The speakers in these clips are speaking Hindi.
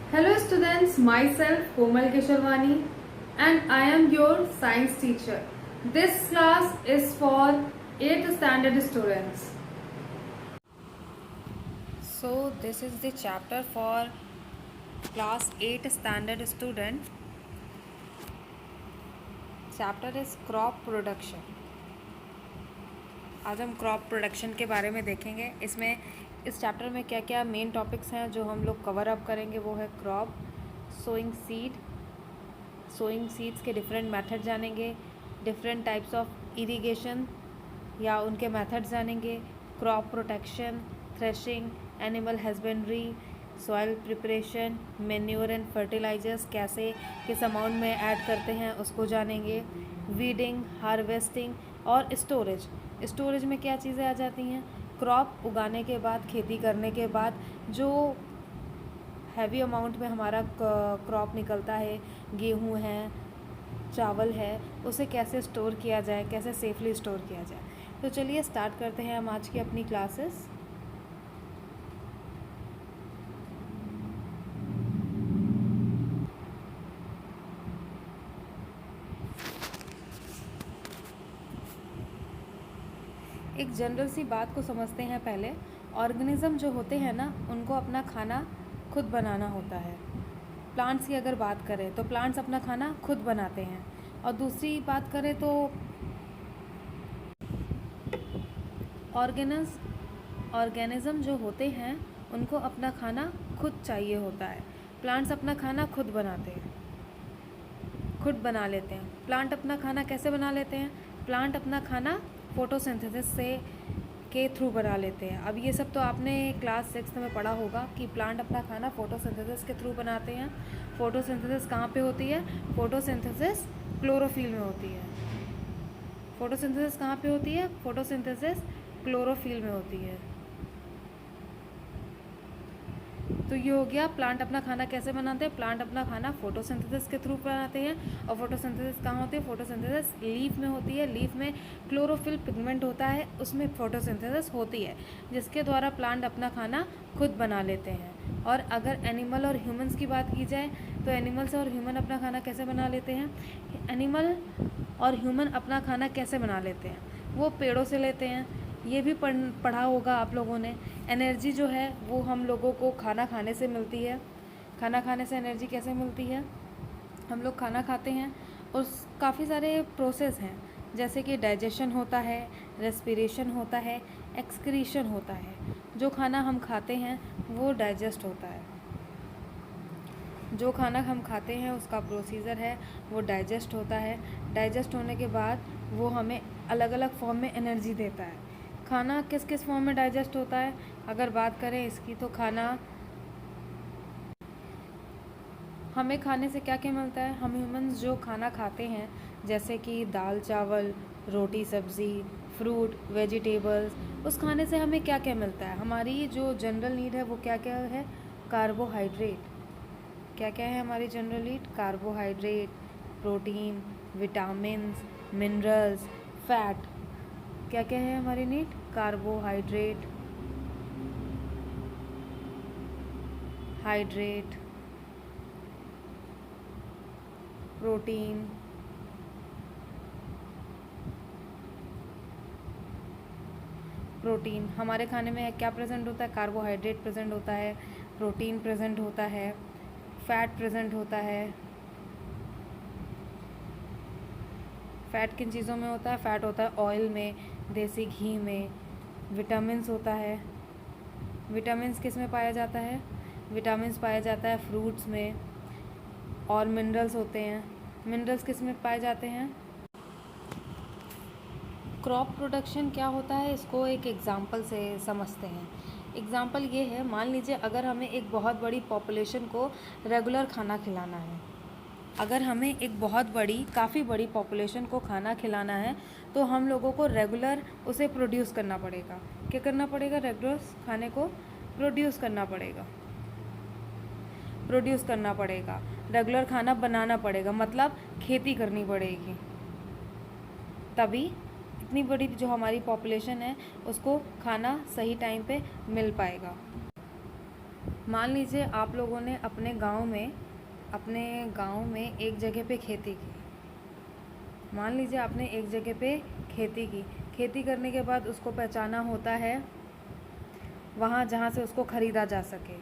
Hello students, myself Komal Keshavani and I am your science teacher. This class is for 8th standard students. So this is the chapter for class 8 standard student. Chapter is crop production. आज हम क्रॉप प्रोडक्शन के बारे में देखेंगे। इसमें इस चैप्टर में क्या क्या मेन टॉपिक्स हैं जो हम लोग कवर अप करेंगे, वो है क्रॉप, सोइंग सीड्स के डिफरेंट मेथड जानेंगे, डिफरेंट टाइप्स ऑफ इरिगेशन या उनके मेथड जानेंगे, crop protection, threshing, animal husbandry, soil preparation, manure and fertilisers कैसे किस अमाउंट में ऐड करते हैं उसको जानेंगे, वीडिंग, हार्वेस्टिंग और स्टोरेज में क्या चीज़ें आ जाती हैं। क्रॉप उगाने के बाद, खेती करने के बाद जो हैवी अमाउंट में हमारा क्रॉप निकलता है, गेहूँ है, चावल है, उसे कैसे स्टोर किया जाए, कैसे सेफली स्टोर किया जाए। तो चलिए स्टार्ट करते हैं हम आज की अपनी क्लासेस। एक जनरल सी बात को समझते हैं पहले। ऑर्गेनिज्म जो होते हैं ना, उनको अपना खाना खुद बनाना होता है। प्लांट्स की अगर बात करें तो प्लांट्स अपना खाना खुद बनाते हैं, और दूसरी बात करें तो ऑर्गेनिज्म जो होते हैं उनको अपना खाना खुद चाहिए होता है। प्लांट्स अपना खाना खुद बनाते हैं, खुद बना लेते हैं। प्लांट अपना खाना कैसे बना लेते हैं? प्लांट अपना खाना फोटोसिंथेसिस से के थ्रू बना लेते हैं। अब ये सब तो आपने क्लास 6 में पढ़ा होगा कि प्लांट अपना खाना फोटोसिंथेसिस के थ्रू बनाते हैं। फोटोसिंथेसिस कहाँ पे होती है? फोटोसिंथेसिस क्लोरोफिल में होती है। फोटोसिंथेसिस कहाँ पे होती है? फोटोसिंथेसिस क्लोरोफिल में होती है। तो ये हो गया प्लांट अपना खाना कैसे बनाते हैं। प्लांट अपना खाना फोटोसिंथेसिस के थ्रू बनाते हैं। और फोटोसिंथेसिस कहाँ होती है? फोटोसिंथेसिस लीफ में होती है। लीफ में क्लोरोफिल पिगमेंट होता है, उसमें फोटोसिंथेसिस होती है, जिसके द्वारा प्लांट अपना खाना खुद बना लेते हैं। और अगर एनिमल और ह्यूमंस की बात की जाए तो एनिमल्स और ह्यूमन अपना खाना कैसे बना लेते हैं? एनिमल और ह्यूमन अपना खाना कैसे बना लेते हैं? वो पेड़ों से लेते हैं। ये भी पढ़ा होगा आप लोगों ने। एनर्जी जो है वो हम लोगों को खाना खाने से मिलती है। खाना खाने से एनर्जी कैसे मिलती है? हम लोग खाना खाते हैं और काफ़ी सारे प्रोसेस हैं, जैसे कि डाइजेशन होता है, रेस्पिरेशन होता है, एक्सक्रीशन होता है। जो खाना हम खाते हैं वो डाइजेस्ट होता है। जो खाना हम खाते हैं उसका प्रोसीजर है, वो डाइजेस्ट होता है। डाइजेस्ट होने के बाद वो हमें अलग अलग फॉर्म में एनर्जी देता है। खाना किस किस फॉर्म में डाइजेस्ट होता है अगर बात करें इसकी, तो खाना हमें खाने से क्या क्या मिलता है? हम ह्यूमंस जो खाना खाते हैं, जैसे कि दाल चावल, रोटी सब्ज़ी, फ्रूट, वेजिटेबल्स, उस खाने से हमें क्या क्या मिलता है? हमारी जो जनरल नीड है वो क्या क्या है? कार्बोहाइड्रेट। क्या क्या है हमारी general need? Carbohydrate, protein, vitamins, minerals, fat. क्या क्या है हमारी need? Carbohydrate, hydrate, protein, protein. हमारे खाने में क्या प्रेजेंट होता है? कार्बोहाइड्रेट प्रेजेंट होता है, प्रोटीन प्रेजेंट होता है, फैट प्रेजेंट होता है। फ़ैट किन चीज़ों में होता है? फ़ैट होता है ऑयल में, देसी घी में। विटामिन्स होता है। विटामिन्स किस में पाया जाता है? विटामिन्स पाया जाता है फ्रूट्स में। और मिनरल्स होते हैं। मिनरल्स किस में पाए जाते हैं? क्रॉप प्रोडक्शन क्या होता है, इसको एक एग्ज़ाम्पल से समझते हैं। एग्ज़ाम्पल ये है, मान लीजिए अगर हमें एक बहुत बड़ी पॉपुलेशन को रेगुलर खाना खिलाना है, अगर हमें एक बहुत बड़ी, काफ़ी बड़ी पॉपुलेशन को खाना खिलाना है, तो हम लोगों को रेगुलर उसे प्रोड्यूस करना पड़ेगा। क्या करना पड़ेगा? रेगुलर खाने को प्रोड्यूस करना पड़ेगा। रेगुलर खाना बनाना पड़ेगा, मतलब खेती करनी पड़ेगी, तभी इतनी बड़ी जो हमारी पॉपुलेशन है उसको खाना सही टाइम पे मिल पाएगा। मान लीजिए आप लोगों ने अपने गांव में एक जगह पे खेती की। मान लीजिए आपने एक जगह पे खेती की। खेती करने के बाद उसको पहचाना होता है वहाँ जहाँ से उसको ख़रीदा जा सके।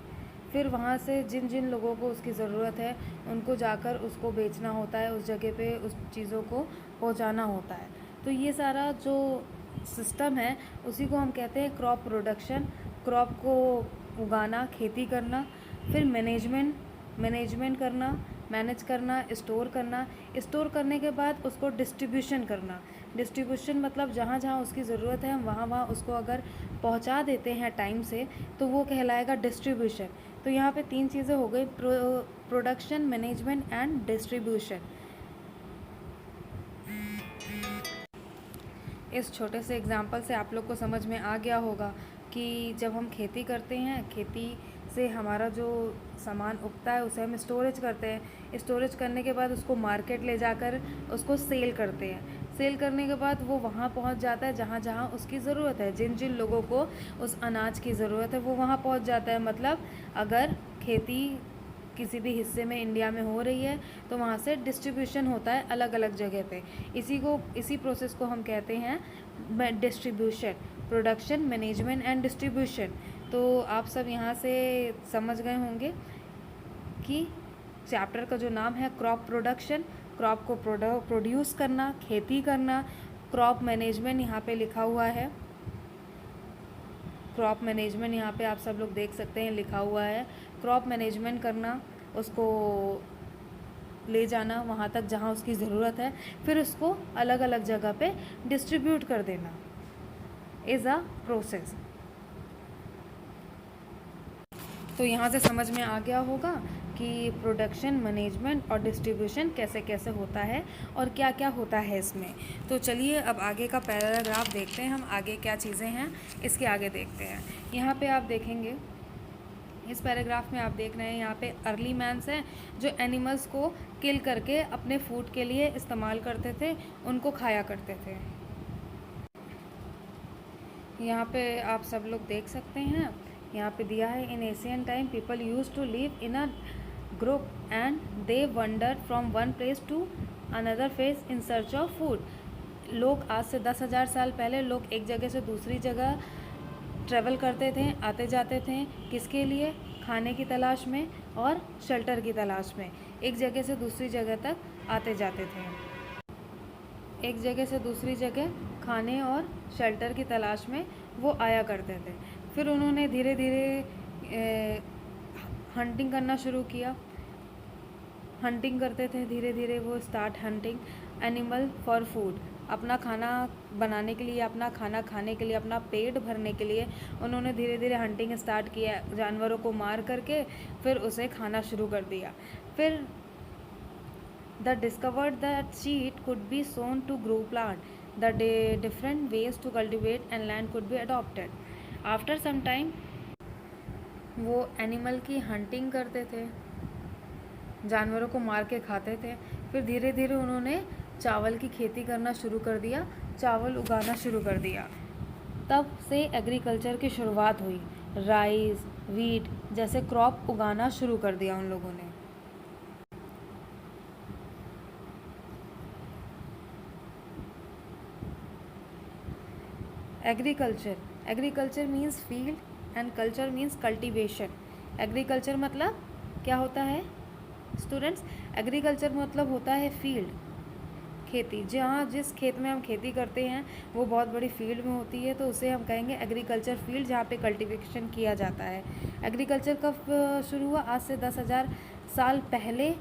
फिर वहाँ से जिन जिन लोगों को उसकी ज़रूरत है उनको जाकर उसको बेचना होता है, उस जगह पे उस चीज़ों को पहुँचाना होता है। तो ये सारा जो सिस्टम है उसी को हम कहते हैं क्रॉप प्रोडक्शन। क्रॉप को उगाना, खेती करना, फिर मैनेजमेंट करना, मैनेज करना, स्टोर करने के बाद उसको डिस्ट्रीब्यूशन करना। डिस्ट्रीब्यूशन मतलब जहाँ जहाँ उसकी ज़रूरत है हम वहाँ वहाँ उसको अगर पहुँचा देते हैं टाइम से तो वो कहलाएगा डिस्ट्रीब्यूशन। तो यहाँ पे 3 चीज़ें हो गई, प्रोडक्शन, मैनेजमेंट एंड डिस्ट्रीब्यूशन। इस छोटे से एग्जाम्पल से आप लोग को समझ में आ गया होगा कि जब हम खेती करते हैं, खेती से हमारा जो सामान उगता है उसे हम स्टोरेज करते हैं। स्टोरेज करने के बाद उसको मार्केट ले जाकर उसको सेल करते हैं। सेल करने के बाद वो वहाँ पहुँच जाता है जहाँ जहाँ उसकी ज़रूरत है। जिन जिन लोगों को उस अनाज की ज़रूरत है वो वहाँ पहुँच जाता है। मतलब अगर खेती किसी भी हिस्से में इंडिया में हो रही है तो वहाँ से डिस्ट्रीब्यूशन होता है अलग अलग जगह पे। इसी प्रोसेस को हम कहते हैं distribution, production, management and distribution. तो आप सब यहाँ से समझ गए होंगे कि चैप्टर का जो नाम है क्रॉप प्रोडक्शन, क्रॉप को प्रोड्यूस करना, खेती करना। क्रॉप मैनेजमेंट यहाँ पे लिखा हुआ है। क्रॉप मैनेजमेंट यहाँ पे आप सब लोग देख सकते हैं लिखा हुआ है। क्रॉप मैनेजमेंट करना, उसको ले जाना वहाँ तक जहाँ उसकी ज़रूरत है, फिर उसको अलग अलग जगह पे डिस्ट्रीब्यूट कर देना इज़ अ प्रोसेस। तो यहाँ से समझ में आ गया होगा कि प्रोडक्शन, मैनेजमेंट और डिस्ट्रीब्यूशन कैसे कैसे होता है और क्या क्या होता है इसमें। तो चलिए अब आगे का पैराग्राफ देखते हैं, हम आगे क्या चीज़ें हैं इसके आगे देखते हैं। यहाँ पे आप देखेंगे, इस पैराग्राफ में आप देख रहे हैं यहाँ पे अर्ली मैन्स हैं जो एनिमल्स को किल करके अपने फूड के लिए इस्तेमाल करते थे, उनको खाया करते थे। यहाँ पे आप सब लोग देख सकते हैं, यहाँ पे दिया है in Asian time people use to live in a group and they wander from one place to another place in search of food. लोग आज से 10,000 साल पहले लोग एक जगह से दूसरी जगह ट्रैवल करते थे, आते जाते थे, किसके लिए? खाने की तलाश में और शेल्टर की तलाश में। एक जगह से दूसरी जगह तक आते जाते थे, एक जगह से दूसरी जगह खाने और शेल्टर की तलाश में वो आया करते थे। फिर उन्होंने धीरे धीरे हंटिंग करना शुरू किया। हंटिंग करते थे, धीरे धीरे वो start hunting animal for food. अपना खाना बनाने के लिए, अपना खाना खाने के लिए, अपना पेट भरने के लिए उन्होंने धीरे धीरे हंटिंग स्टार्ट किया, जानवरों को मार करके फिर उसे खाना शुरू कर दिया। फिर the discovered that seed could be sown to grow plant, the different ways to cultivate and land could be adopted. After some time वो एनिमल की हंटिंग करते थे, जानवरों को मार के खाते थे। फिर धीरे धीरे उन्होंने चावल की खेती करना शुरू कर दिया, चावल उगाना शुरू कर दिया। तब से एग्रीकल्चर की शुरुआत हुई। राइस, वीट जैसे क्रॉप उगाना शुरू कर दिया उन लोगों ने। Agriculture means field and culture means cultivation. Agriculture मतलब क्या होता है स्टूडेंट्स? एग्रीकल्चर मतलब होता है फील्ड, खेती। जहाँ जिस खेत में हम खेती करते हैं वो बहुत बड़ी फील्ड में होती है, तो उसे हम कहेंगे एग्रीकल्चर फील्ड, जहाँ पे कल्टीवेशन किया जाता है। एग्रीकल्चर कब शुरू हुआ? आज से 10,000 साल पहले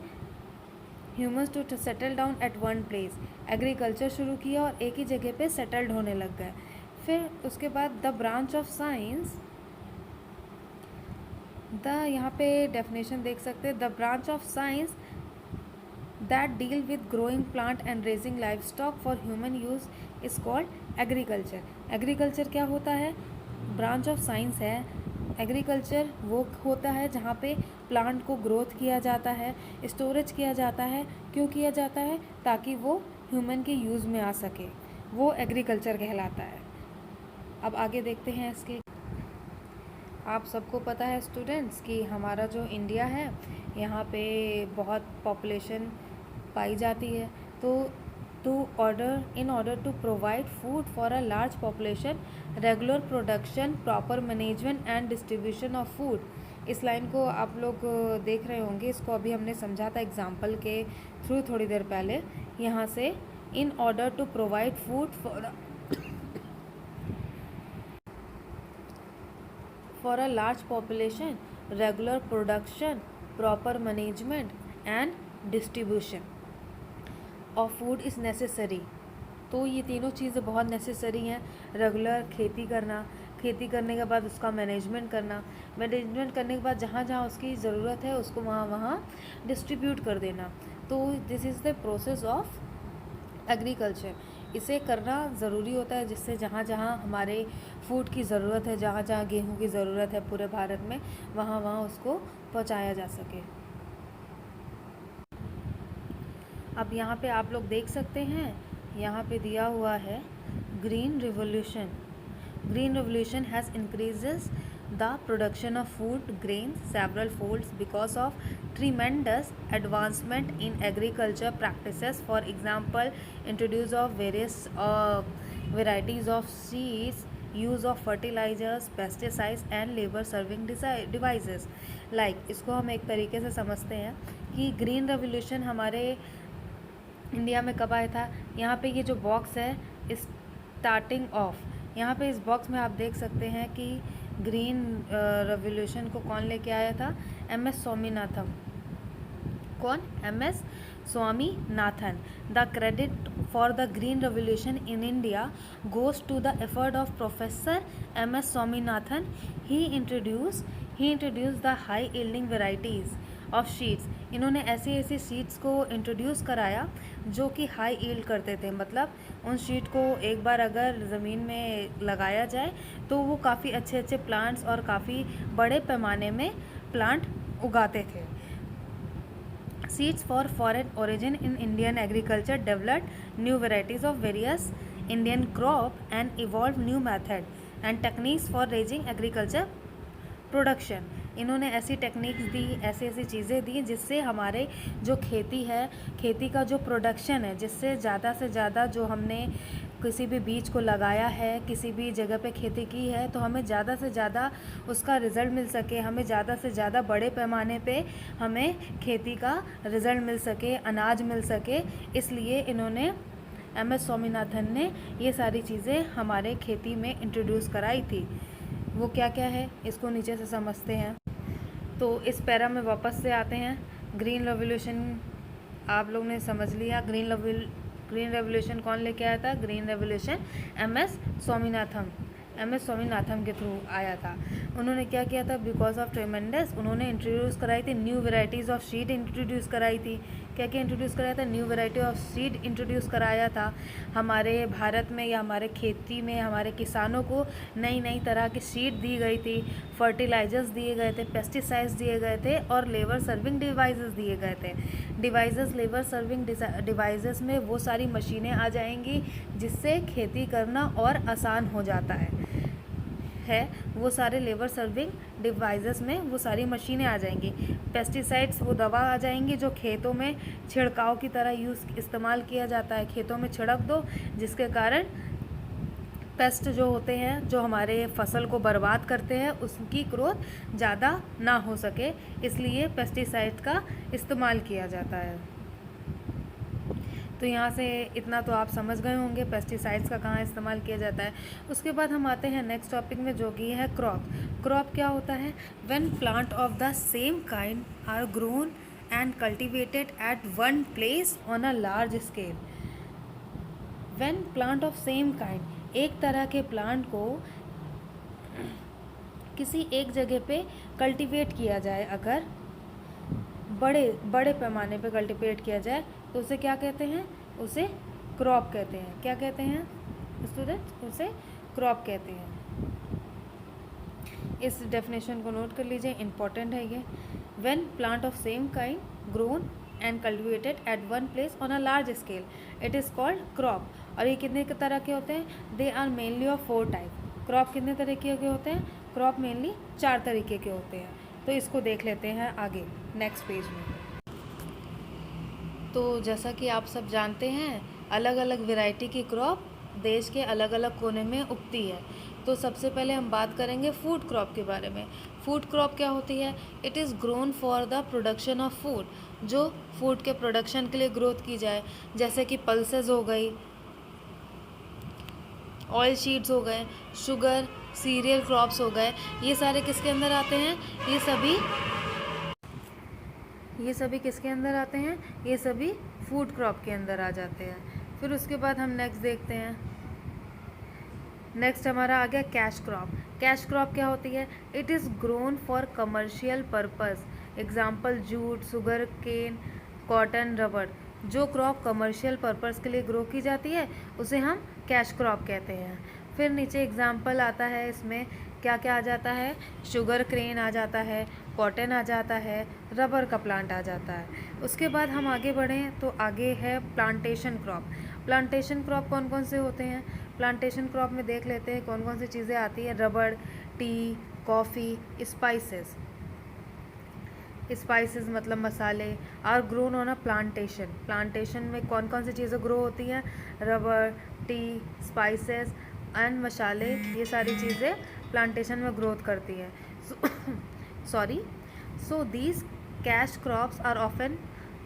humans to settle down at one place. Agriculture शुरू किया और एक ही जगह पे सेटल्ड होने लग गए। फिर उसके बाद द ब्रांच ऑफ साइंस, यहाँ पे डेफिनेशन देख सकते हैं, the branch of science that deal with growing plant and raising livestock for human use is called agriculture. Agriculture क्या होता है? ब्रांच ऑफ साइंस है। एग्रीकल्चर वो होता है जहाँ पे प्लांट को ग्रोथ किया जाता है, स्टोरेज किया जाता है। क्यों किया जाता है? ताकि वो ह्यूमन के यूज़ में आ सके, वो एग्रीकल्चर कहलाता है। अब आगे देखते हैं इसके। आप सबको पता है स्टूडेंट्स कि हमारा जो इंडिया है यहाँ पे बहुत पॉपुलेशन पाई जाती है। तो in order to provide food for a large population, regular production, proper management and distribution of food, इस लाइन को आप लोग देख रहे होंगे। इसको अभी हमने समझा था एग्जाम्पल के थ्रू थोड़ी देर पहले। यहाँ से in order to provide food for a large population, regular production, proper management and distribution of food is necessary। तो ये तीनों चीज़ें बहुत नेसेसरी हैं। रेगुलर खेती करना, खेती करने के बाद उसका मैनेजमेंट करना, मैनेजमेंट करने के बाद जहाँ जहाँ उसकी ज़रूरत है उसको वहाँ वहाँ डिस्ट्रीब्यूट कर देना। तो this is the process of agriculture. इसे करना ज़रूरी होता है जिससे जहाँ जहाँ हमारे फूड की ज़रूरत है, जहाँ जहाँ गेहूँ की ज़रूरत है पूरे भारत में, वहाँ वहाँ उसको पहुँचाया जा सके। अब यहाँ पे आप लोग देख सकते हैं, यहाँ पे दिया हुआ है green revolution. Green revolution has increases the production of food grains several folds because of tremendous advancement in agriculture practices. For example, introduce of various varieties of seeds, use of fertilizers, pesticides and labor saving devices। like इसको हम एक तरीके से समझते हैं कि ग्रीन रेवोल्यूशन हमारे इंडिया में कब आया था। यहाँ पे ये जो बॉक्स है स्टार्टिंग ऑफ, यहाँ पे इस बॉक्स में आप देख सकते हैं कि ग्रीन रेवोल्यूशन को कौन लेके आया था, एम.एस. स्वामीनाथन। कौन? M S. Swaminathan. The credit for the green revolution in India goes to the effort of professor M S. Swaminathan. He introduce the high yielding varieties of seeds. इन्होंने ऐसी ऐसी सीड्स को इंट्रोड्यूस कराया जो कि हाई यील्ड करते थे। मतलब उन सीड को एक बार अगर ज़मीन में लगाया जाए तो वो काफ़ी अच्छे अच्छे प्लांट्स और काफ़ी बड़े पैमाने में प्लांट उगाते थे। Seeds for foreign origin in Indian agriculture developed new varieties of various Indian crop and evolve new method and techniques for raising agriculture production. इन्होंने ऐसी टेक्निक्स दी, ऐसी ऐसी चीज़ें दी जिससे हमारे जो खेती है, खेती का जो प्रोडक्शन है, जिससे ज़्यादा से ज़्यादा जो हमने किसी भी बीज को लगाया है, किसी भी जगह पे खेती की है, तो हमें ज़्यादा से ज़्यादा उसका रिज़ल्ट मिल सके, हमें ज़्यादा से ज़्यादा बड़े पैमाने पे हमें खेती का रिज़ल्ट मिल सके, अनाज मिल सके। इसलिए इन्होंने एम.एस. स्वामीनाथन ने ये सारी चीज़ें हमारे खेती में इंट्रोड्यूस कराई थी। वो क्या क्या है इसको नीचे से समझते हैं। तो इस पैरा में वापस से आते हैं। ग्रीन रेवोल्यूशन आप लोग ने समझ लिया। ग्रीन रेवोल्यूशन कौन लेके आया था? Green revolution MS. स्वामीनाथन के थ्रू आया था। उन्होंने क्या किया था? बिकॉज ऑफ ट्रेमेंडस उन्होंने इंट्रोड्यूस कराई थी new varieties of seed introduce कराई थी। क्या क्या इंट्रोड्यूस कराया था? New variety of seed introduce कराया था। हमारे भारत में या हमारे खेती में हमारे किसानों को नई नई तरह की सीड दी गई थी, फर्टिलाइजर्स दिए गए थे, पेस्टिसाइड्स दिए गए थे और लेबर सर्विंग डिवाइसेस दिए गए थे। लेबर सर्विंग डिवाइसेस में वो सारी मशीनें आ जाएंगी जिससे खेती करना और आसान हो जाता है। वो सारे लेबर सर्विंग डिवाइसेस में वो सारी मशीनें आ जाएंगी। पेस्टिसाइड्स वो दवा आ जाएंगी जो खेतों में छिड़काव की तरह इस्तेमाल किया जाता है। खेतों में छिड़क दो जिसके कारण पेस्ट जो होते हैं जो हमारे फसल को बर्बाद करते हैं उसकी ग्रोथ ज़्यादा ना हो सके, इसलिए पेस्टिसाइड का इस्तेमाल किया जाता है। तो यहाँ से इतना तो आप समझ गए होंगे पेस्टिसाइड्स का कहाँ इस्तेमाल किया जाता है। उसके बाद हम आते हैं नेक्स्ट टॉपिक में जो कि है क्रॉप। क्रॉप क्या होता है? When plant of the same kind are grown and cultivated at one place on a large scale. When plant of same kind, एक तरह के प्लांट को किसी एक जगह पे कल्टिवेट किया जाए, अगर बड़े पैमाने पे कल्टिवेट किया जाए तो उसे क्या कहते हैं? उसे क्रॉप कहते हैं। क्या कहते हैं स्टूडेंट्स? उसे क्रॉप कहते हैं। इस डेफिनेशन को नोट कर लीजिए, इंपॉर्टेंट है ये। When plant of same kind grown and cultivated at one place on a large scale it is called crop. और ये कितने तरह के होते हैं? They are mainly of 4 type. Crop कितने तरह के होते हैं? क्रॉप मेनली 4 तरीके के होते हैं, तो इसको देख लेते हैं आगे नेक्स्ट पेज में। तो जैसा कि आप सब जानते हैं, अलग अलग वैरायटी की क्रॉप देश के अलग अलग कोने में उगती है। तो सबसे पहले हम बात करेंगे फूड क्रॉप के बारे में। फूड क्रॉप क्या होती है? It is grown for the production of food, जो फूड के प्रोडक्शन के लिए ग्रोथ की जाए, जैसे कि पल्सेस हो गई, ऑयल शीट्स हो गए, शुगर, सीरियल क्रॉप्स हो गए, ये सारे किसके अंदर आते हैं? ये सभी किसके अंदर आते हैं? ये सभी फूड क्रॉप के अंदर आ जाते हैं। फिर उसके बाद हम नेक्स्ट देखते हैं। नेक्स्ट हमारा आ गया कैश क्रॉप। कैश क्रॉप क्या होती है? It is grown for commercial purpose, example jute, sugarcane, cotton, rubber. जो क्रॉप कमर्शियल पर्पस के लिए ग्रो की जाती है उसे हम कैश क्रॉप कहते हैं। फिर नीचे एग्जाम्पल आता है, इसमें क्या क्या आ जाता है? शुगर केन आ जाता है, कॉटन आ जाता है, रबर का प्लांट आ जाता है। उसके बाद हम आगे बढ़ें तो आगे है प्लांटेशन क्रॉप। प्लांटेशन क्रॉप कौन कौन से होते हैं? प्लांटेशन क्रॉप में देख लेते हैं कौन कौन सी चीज़ें आती हैं। Rubber, tea, coffee, spices. Spices मतलब मसाले are grown on a plantation. Plantation में कौन कौन सी चीज़ें ग्रो होती हैं? रबर, टी, स्पाइसेस एंड मसाले, ये सारी चीज़ें प्लांटेशन में ग्रोथ करती है। Sorry, so these cash crops are often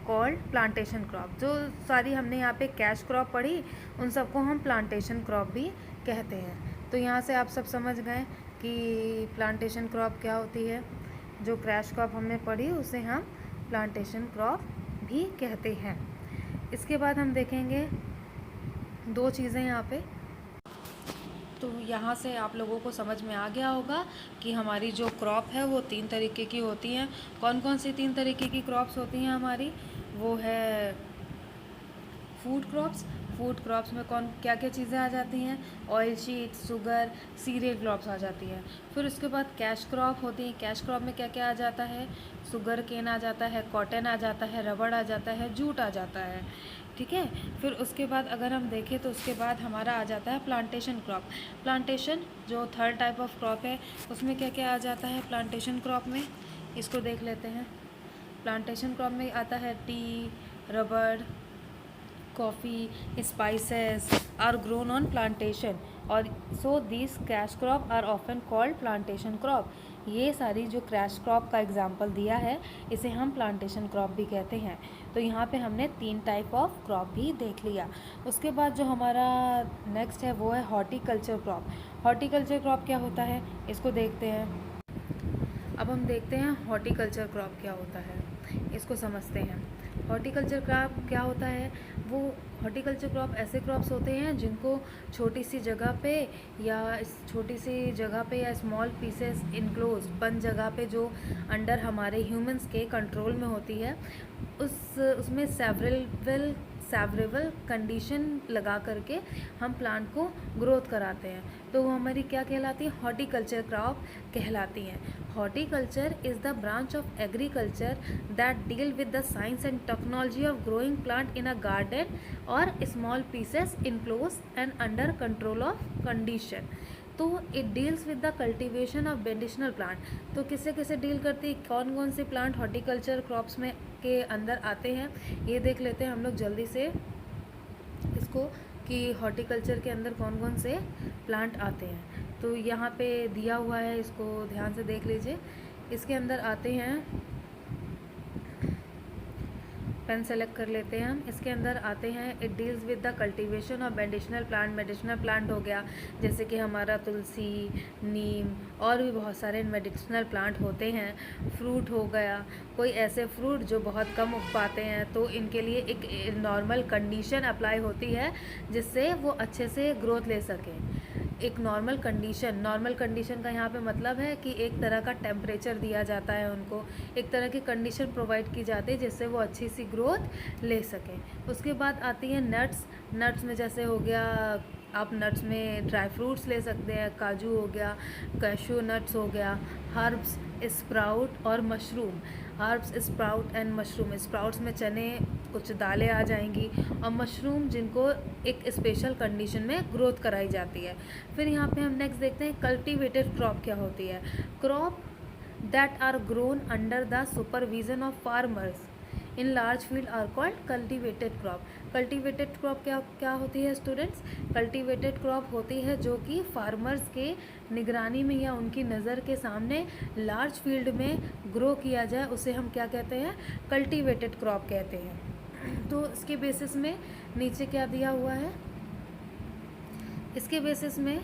called plantation crop. जो सारी हमने यहाँ पे कैश क्रॉप पढ़ी, उन सबको हम प्लांटेशन क्रॉप भी कहते हैं। तो यहाँ से आप सब समझ गए कि प्लांटेशन क्रॉप क्या होती है। जो कैश क्रॉप हमने पढ़ी उसे हम प्लांटेशन क्रॉप भी कहते हैं। इसके बाद हम देखेंगे 2 चीज़ें यहाँ पे। तो यहाँ से आप लोगों को समझ में आ गया होगा कि हमारी जो क्रॉप है वो 3 तरीके की होती हैं। कौन कौन सी 3 तरीके की क्रॉप्स होती हैं हमारी? वो है फूड क्रॉप्स। फूड क्रॉप्स में कौन क्या क्या चीज़ें आ जाती हैं? Oil seed, sugar, cereal crops आ जाती हैं। फिर उसके बाद कैश क्रॉप होती है। कैश क्रॉप में क्या क्या आ जाता है? शुगर केन आ जाता है, कॉटन आ जाता है, रबड़ आ जाता है, जूट आ जाता है। ठीक है। फिर उसके बाद अगर हम देखें तो उसके बाद हमारा आ जाता है प्लांटेशन क्रॉप। प्लांटेशन जो 3rd टाइप ऑफ क्रॉप है, उसमें क्या क्या आ जाता है प्लांटेशन क्रॉप में? इसको देख लेते हैं। प्लांटेशन क्रॉप में आता है tea, rubber, coffee, spices are grown on plantation, और so this cash crop are often called plantation crop. ये सारी जो कैश क्रॉप का एग्जाम्पल दिया है, इसे हम प्लांटेशन क्रॉप भी कहते हैं। तो यहाँ पे हमने 3 टाइप ऑफ क्रॉप भी देख लिया। उसके बाद जो हमारा नेक्स्ट है वो है हॉर्टिकल्चर क्रॉप। हॉर्टिकल्चर क्रॉप क्या होता है, इसको देखते हैं। अब हम देखते हैं हॉर्टिकल्चर क्रॉप क्या होता है, इसको समझते हैं। हॉर्टिकल्चर क्रॉप क्या होता है? वो हॉर्टिकल्चर क्रॉप ऐसे क्रॉप्स होते हैं जिनको छोटी सी जगह पे या स्मॉल पीसेस इनक्लोज बंद जगह पे, जो अंडर हमारे ह्यूमंस के कंट्रोल में होती है, उसमें सेवरेबल कंडीशन लगा करके हम प्लांट को ग्रोथ कराते हैं। तो वो हमारी क्या कहलाती है? हॉर्टिकल्चर क्रॉप कहलाती हैं। Horticulture is the branch of agriculture that deal with the science and technology of growing plant in a garden or small pieces enclose and under control of condition. तो it deals with the cultivation of medicinal plant. तो किसे डील करती है? कौन कौन से प्लांट हॉर्टिकल्चर क्रॉप्स में के अंदर आते हैं, ये देख लेते हैं हम लोग जल्दी से इसको, कि हॉर्टिकल्चर के अंदर कौन कौन से प्लांट आते हैं। तो यहाँ पे दिया हुआ है, इसको ध्यान से देख लीजिए। इसके अंदर आते हैं, पेन सेलेक्ट कर लेते हैं हम। इसके अंदर आते हैं, it deals with the cultivation of medicinal plant. Medicinal plant हो गया जैसे कि हमारा तुलसी, नीम, और भी बहुत सारे मेडिसिनल प्लांट होते हैं। फ्रूट हो गया, कोई ऐसे फ्रूट जो बहुत कम उग पाते हैं, तो इनके लिए एक नॉर्मल कंडीशन अप्लाई होती है जिससे वो अच्छे से ग्रोथ ले सकें। एक नॉर्मल कंडीशन का यहाँ पे मतलब है कि एक तरह का टेम्परेचर दिया जाता है उनको, एक तरह की कंडीशन प्रोवाइड की जाती है जिससे वो अच्छी सी ग्रोथ ले सकें। उसके बाद आती है नट्स में जैसे हो गया, आप नट्स में ड्राई फ्रूट्स ले सकते हैं, काजू हो गया, कैशू नट्स हो गया, हर्ब्स स्प्राउट और mushroom. Herbs, sprout and mushroom. Sprouts में चने, कुछ दालें आ जाएंगी, और मशरूम जिनको एक स्पेशल कंडीशन में ग्रोथ कराई जाती है। फिर यहाँ पे हम नेक्स्ट देखते हैं कल्टीवेटेड क्रॉप क्या होती है। Crop that are grown under the supervision of farmers in large field are called cultivated crop. Cultivated crop क्या होती है स्टूडेंट्स? कल्टीवेटेड क्रॉप होती है जो कि फार्मर्स के निगरानी में या उनकी नज़र के सामने लार्ज फील्ड में ग्रो किया जाए, उसे हम क्या कहते हैं? कल्टीवेटेड क्रॉप कहते हैं। तो इसके बेसिस में नीचे क्या दिया हुआ है? इसके बेसिस में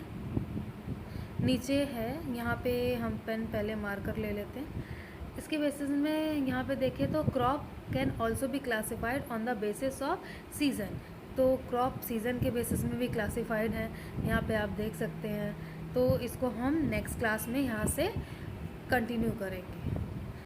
नीचे है, यहाँ पे हम पेन पहले मार्कर ले लेते हैं। इसके बेसिस में यहाँ पे देखें तो crop can also be classified on the basis of season. तो क्रॉप सीज़न के बेसिस में भी क्लासिफाइड है, यहाँ पे आप देख सकते हैं। तो इसको हम नेक्स्ट क्लास में यहाँ से कंटिन्यू करेंगे।